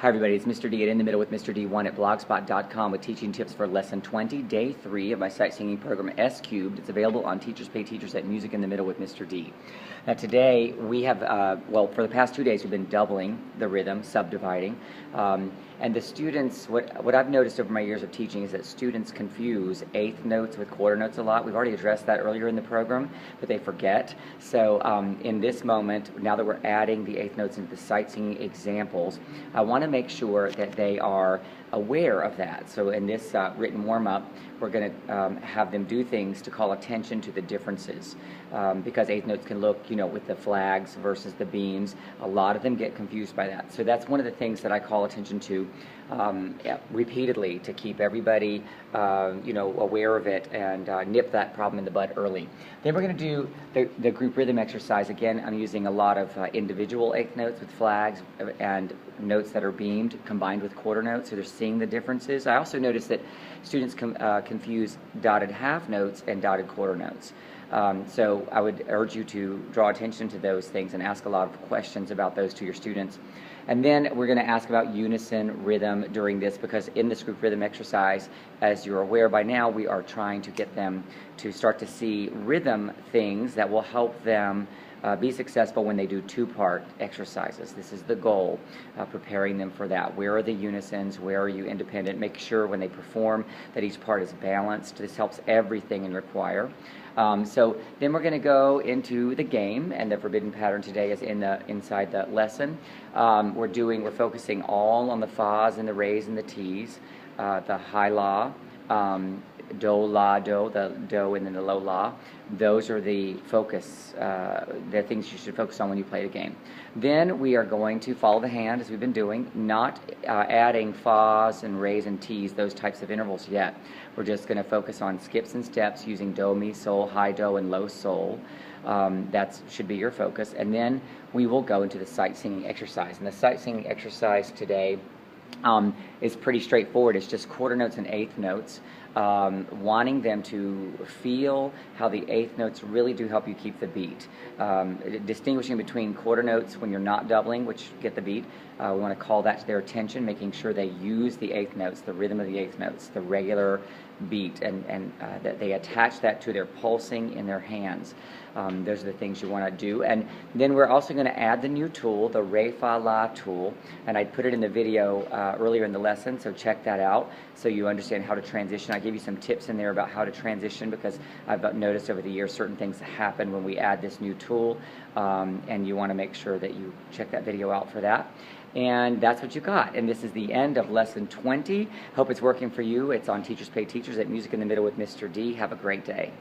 Hi everybody, it's Mr. D at In the Middle with Mr. D1 at blogspot.com with teaching tips for lesson 20, day 3 of my sight singing program S Cubed. It's available on Teachers Pay Teachers at Music in the Middle with Mr. D. Now today we have, for the past 2 days we've been doubling the rhythm, subdividing, and the students, what I've noticed over my years of teaching is that students confuse eighth notes with quarter notes a lot. We've already addressed that earlier in the program, but they forget. So in this moment, now that we're adding the eighth notes into the sight singing examples, I want to make sure that they are aware of that. So in this written warm-up, we're going to have them do things to call attention to the differences, because eighth notes can look, with the flags versus the beams. A lot of them get confused by that. So that's one of the things that I call attention to repeatedly to keep everybody, aware of it and nip that problem in the bud early. Then we're going to do the group rhythm exercise. Again, I'm using a lot of individual eighth notes with flags and notes that are beamed combined with quarter notes, so they're seeing the differences. I also noticed that students confuse dotted half notes and dotted quarter notes. So I would urge you to draw attention to those things and ask a lot of questions about those to your students. And then we're going to ask about unison rhythm during this, because in this group rhythm exercise, as you're aware by now, we are trying to get them to start to see rhythm things that will help them be successful when they do two-part exercises. This is the goal, preparing them for that. Where are the unisons? Where are you independent? Make sure when they perform that each part is balanced. This helps everything in require. So then we're going to go into the game, and the forbidden pattern today is inside the lesson. We're focusing all on the fas and the res and the ts, the high la, do, la, do, the do, and then the low la. Those are the focus, the things you should focus on when you play the game. Then we are going to follow the hand as we've been doing, not adding fas and res and ts, those types of intervals yet. We're just going to focus on skips and steps using do, mi, sol, high do, and low sol. That should be your focus. And then we will go into the sight singing exercise. And the sight singing exercise today is pretty straightforward. It's just quarter notes and eighth notes, wanting them to feel how the eighth notes really do help you keep the beat. Distinguishing between quarter notes when you're not doubling, which get the beat, we want to call that to their attention, making sure they use the eighth notes, the rhythm of the eighth notes, the regular beat, and that they attach that to their pulsing in their hands. Those are the things you want to do. And then we're also going to add the new tool, the re, fa, la tool, and I put it in the video earlier in the lesson, so check that out so you understand how to transition. I gave you some tips in there about how to transition, because I've noticed over the years certain things happen when we add this new tool, and you want to make sure that you check that video out for that. And that's what you got. And this is the end of lesson 20. Hope it's working for you. It's on Teachers Pay Teachers at Music in the Middle with Mr. D. Have a great day.